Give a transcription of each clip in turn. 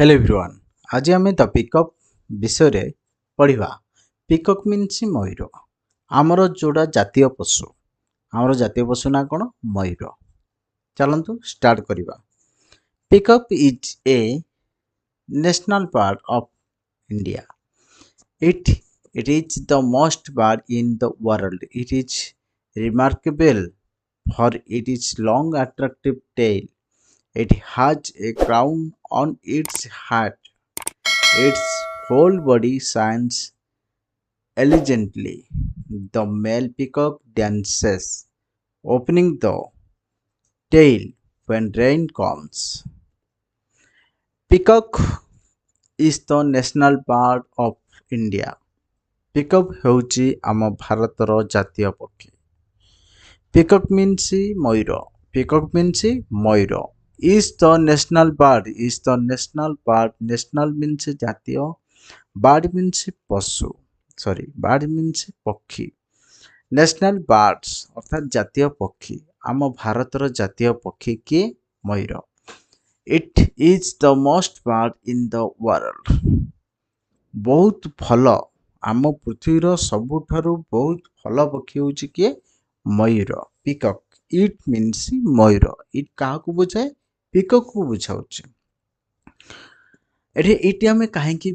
Hello everyone. आज आम the pickup विषय रे पढ़िबा। पिकअप मीन्स मयूर। आमर जोड़ा जातीय पशु। आमर जातीय पशु ना कौन? मयूर। चलंतु स्टार्ट करिबा। Pickup is a national bird of India. It is the most bird in the world. It is remarkable for its long attractive tail. It has a crown on its head. Its whole body shines elegantly. The male peacock dances, opening the tail when rain comes. Peacock is the national bird of India. Peacock ହେଉଛି ଆମ ଭାରତର ଜାତୀୟ ପକ୍ଷୀ। Peacock means Mayur. Peacock means Mayur. Is the national bird. Is the national bird. National means ଜାତୀୟ। Bird means ପଶୁ। Bird means ପକ୍ଷୀ। National birds ଅର୍ଥାତ୍ ଜାତୀୟ ପକ୍ଷୀ। ଆମ ଭାରତର ଜାତୀୟ ପକ୍ଷୀ କିଏ? ମୟୂର। It is the most bird in the world. ବହୁତ ଭଲ। ଆମ ପୃଥିବୀର ସବୁଠାରୁ ବହୁତ ଭଲ ପକ୍ଷୀ ହେଉଛି କିଏ? ମୟୂର। ପିକକ୍। ଇଟ୍ ମିନ୍ସ ମୟୂର। ଇଟ୍ କାହାକୁ ବୁଝାଏ? ପିକକ୍କୁ ବୁଝାଉଛି। ଏଠି ଆମେ କାହିଁକି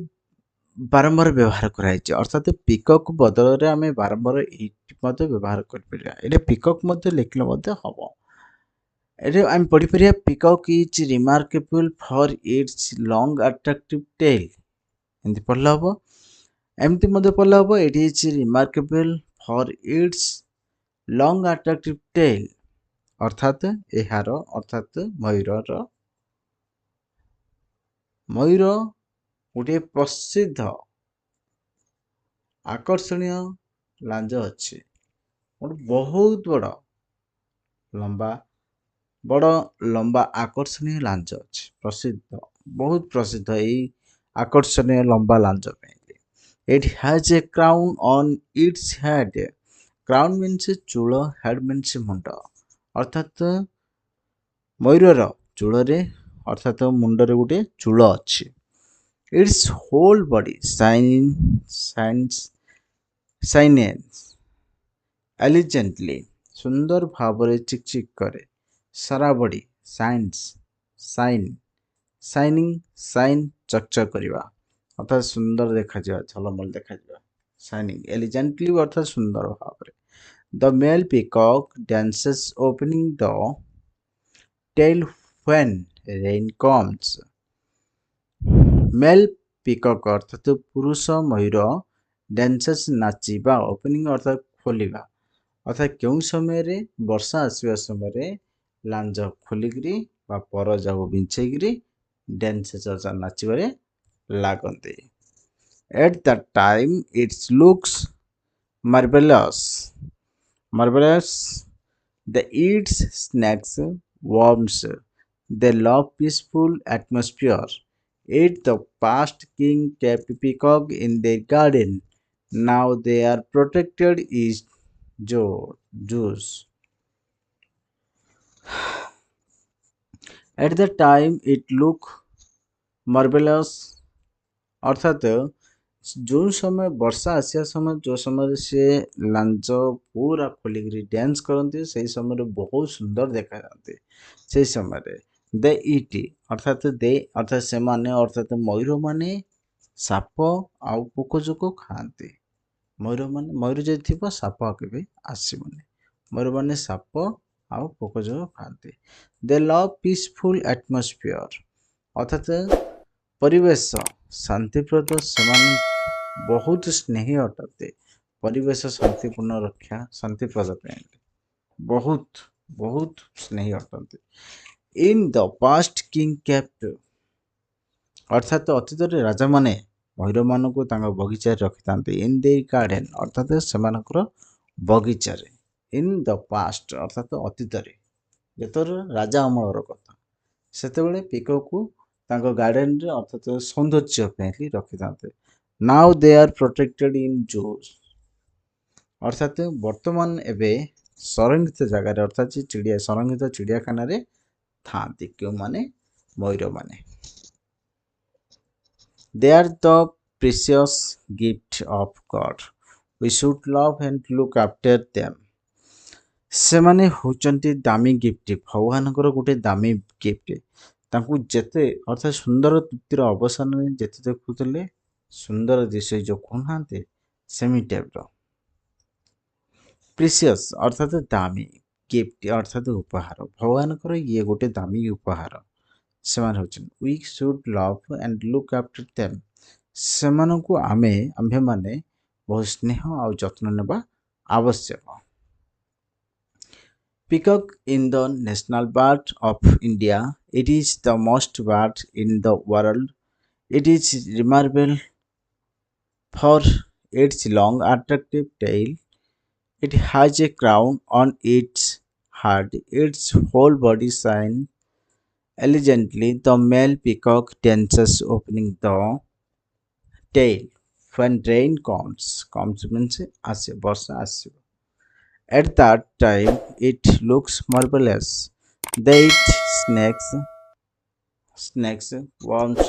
ବାରମ୍ବାର ବ୍ୟବହାର କରାଯାଇଛି? ଅର୍ଥାତ୍ ପିକକ୍ ବଦଳରେ ଆମେ ବାରମ୍ବାର ଇଟ୍ ମଧ୍ୟ ବ୍ୟବହାର କରିପାରିବା। ଏଠି ପିକକ୍ ମଧ୍ୟ ଲେଖିଲେ ମଧ୍ୟ ହେବ। ଏଠି ଆମେ ପଢ଼ିପାରିବା peacock is remarkable for its long attractive tail. ଏମିତି ପଢ଼ିଲେ ହେବ। ଏମିତି ମଧ୍ୟ ପଢ଼ିଲେ ହେବ। It is remarkable for its long attractive tail. ଅର୍ଥାତ୍ ଏହାର ମୟୂର ଗୋଟିଏ ପ୍ରସିଦ୍ଧ ଆକର୍ଷଣୀୟ ଲାଞ୍ଜ ଅଛି। ବହୁତ ଲମ୍ବା ଆକର୍ଷଣୀୟ ଲାଞ୍ଜ ଅଛି। ବହୁତ ପ୍ରସିଦ୍ଧ ଏଇ ଆକର୍ଷଣୀୟ ଲମ୍ବା ଲାଞ୍ଜ ପାଇଁ। It has a crown on its head. Crown means ଚୂଳ, head means ମୁଣ୍ଡ। ଅର୍ଥାତ୍ ମୟୂରର ଚୂଳରେ ଅର୍ଥାତ୍ ମୁଣ୍ଡରେ ଗୋଟେ ଚୂଳ ଅଛି। Its whole body shines elegantly. ସୁନ୍ଦର ଭାବରେ ଚିକଚିକ କରେ। ସାରା ବଡି ସାଇନ୍ ଚକଚକ କରିବା ଅର୍ଥାତ୍ ସୁନ୍ଦର ଦେଖାଯିବା, ଝଲମଲ ଦେଖାଯିବା। ସାଇନିଂ ଏଲିଜେଣ୍ଟଲି ଅର୍ଥାତ୍ ସୁନ୍ଦର ଭାବରେ। The male peacock dances opening the tail when rain comes. Male peacock ଅର୍ଥାତ୍ ପୁରୁଷ ମୟୂର dances ନାଚିବା, opening ଅର୍ଥାତ୍ ଖୋଲିବା। ଅର୍ଥାତ୍ କେଉଁ ସମୟରେ? ବର୍ଷା ଆସିବା ସମୟରେ ଲାଞ୍ଜ ଖୋଲିକିରି ବା ପରଜାକୁ ବିଞ୍ଚେଇକିରି dances ନାଚିବାରେ ଲାଗନ୍ତି। At that time it looks marvelous. They eat snakes, worms. They love peaceful atmosphere. Eat the past king kept peacock in their garden. Now they are protected is zoos. At the time it look marvelous. ଅର୍ଥାତ୍ ଯେଉଁ ସମୟ ବର୍ଷା ଆସିବା ସମୟ, ଯେଉଁ ସମୟରେ ସେ ଲାଞ୍ଜ ପୁରା ଖୋଲିକିରି ଡ୍ୟାନ୍ସ କରନ୍ତି, ସେହି ସମୟରେ ବହୁତ ସୁନ୍ଦର ଦେଖାଯାଆନ୍ତି। ସେହି ସମୟରେ ଦେ ଇଟ୍ ଅର୍ଥାତ୍ ସେମାନେ ଅର୍ଥାତ୍ ମୟୂରମାନେ ସାପ ଆଉ ପୋକଜୋକ ଖାଆନ୍ତି। ମୟୂର ଯଦି ଥିବ ସାପ କେବେ ଆସିବନି। ମୟୂରମାନେ ସାପ ଆଉ ପୋକଜୋକ ଖାଆନ୍ତି। ଦେ ଲଭ୍ ପିସଫୁଲ୍ ଆଟମସ୍ଫିୟର ଅର୍ଥାତ୍ ପରିବେଶ ଶାନ୍ତିପ୍ରଦ। ସେମାନେ ବହୁତ ସ୍ନେହୀ ଅଟନ୍ତି। ପରିବେଶ ଶାନ୍ତିପୂର୍ଣ୍ଣ ରକ୍ଷା ଶାନ୍ତିପ୍ରଦ ପାଇଁ ବହୁତ ସ୍ନେହୀ ଅଟନ୍ତି। In the past king kept ଅର୍ଥାତ୍ ଅତୀତରେ ରାଜାମାନେ ମୟୂରମାନଙ୍କୁ ତାଙ୍କ ବଗିଚାରେ ରଖିଥାନ୍ତି। ଇନ୍ ଦେୟାର ଗାର୍ଡେନ ଅର୍ଥାତ୍ ସେମାନଙ୍କର ବଗିଚାରେ। ଇନ୍ ଦ ପାଷ୍ଟ ଅର୍ଥାତ୍ ଅତୀତରେ, ଯେତେବେଳେ ରାଜା ଅମଳର କଥା, ସେତେବେଳେ ପିକକ୍କୁ ତାଙ୍କ ଗାର୍ଡେନରେ ଅର୍ଥାତ୍ ସୌନ୍ଦର୍ଯ୍ୟ ପାଇଁ ରଖିଥାନ୍ତି। ନାଉ ଦେ ଆର୍ ପ୍ରୋଟେକ୍ଟେଡ୍ ଇନ୍ ଜୁସ୍ ଅର୍ଥାତ୍ ବର୍ତ୍ତମାନ ଏବେ ସଂରକ୍ଷିତ ଜାଗାରେ ଅର୍ଥାତ୍ ସଂରକ୍ଷିତ ଚିଡ଼ିଆଖାନାରେ ଥାଆନ୍ତି। କେଉଁମାନେ? ମୟୂରମାନେ। They are the precious gift of God. We should love and look after them. ସେମାନେ ହେଉଛନ୍ତି ଦାମୀ ଗିଫ୍ଟ, ଭଗବାନଙ୍କର ଗୋଟେ ଦାମୀ ଗିଫ୍ଟ। ତାଙ୍କୁ ଯେତେ ଅର୍ଥାତ୍ ସୁନ୍ଦର ତୃପ୍ତିର ଅବସାନରେ ଯେତେ ଦେଖୁଥିଲେ ସୁନ୍ଦର ଦିଶେ ଯେଉଁ କହୁନାହାନ୍ତି ସେମିତି ଟାଇପ୍ର। ପ୍ରିସିୟସ୍ ଅର୍ଥାତ୍ ଦାମୀ, ଗିଫ୍ଟ ଅର୍ଥାତ୍ ଉପହାର, ଭଗବାନଙ୍କର ଇଏ ଗୋଟେ ଦାମୀ ଉପହାର। ସେମାନେ ହେଉଛନ୍ତି we should love and look after them. ସେମାନଙ୍କୁ ଆମ୍ଭେମାନେ ବହୁତ ସ୍ନେହ ଆଉ ଯତ୍ନ ନେବା ଆବଶ୍ୟକ। Peacock in the national bird of India. It is the most bird in the world. It is remarkable for its long attractive tail. It has a crown on its head. Its whole body shines elegantly. The male peacock dances opening the tail. When rain comes means আসে বর্ষা আসে। At that time, it looks marvelous. They eat snakes, worms.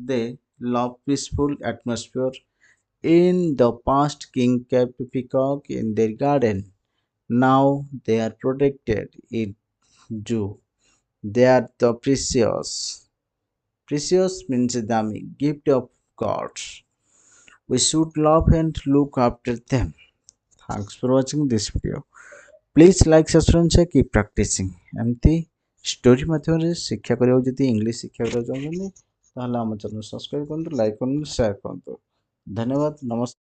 They love peaceful atmosphere. In the past, king kept peacock in their garden. Now they are protected in zoo. They are the precious. Precious means the gift of God. We should love and look after them. Thanks for watching this video. Please like subscribe ସେ keep practising. ଏମିତି story ମାଧ୍ୟମରେ ଶିକ୍ଷା କରିବାକୁ ଯଦି English ଶିକ୍ଷା କରିବାକୁ ଚାହୁଁଛନ୍ତି ତାହେଲେ ଆମ ଚ୍ୟାନେଲ୍ ସବସ୍କ୍ରାଇବ୍ କରନ୍ତୁ, ଲାଇକ୍ କରନ୍ତୁ, ସେୟାର କରନ୍ତୁ। ଧନ୍ୟବାଦ, ନମସ୍କାର।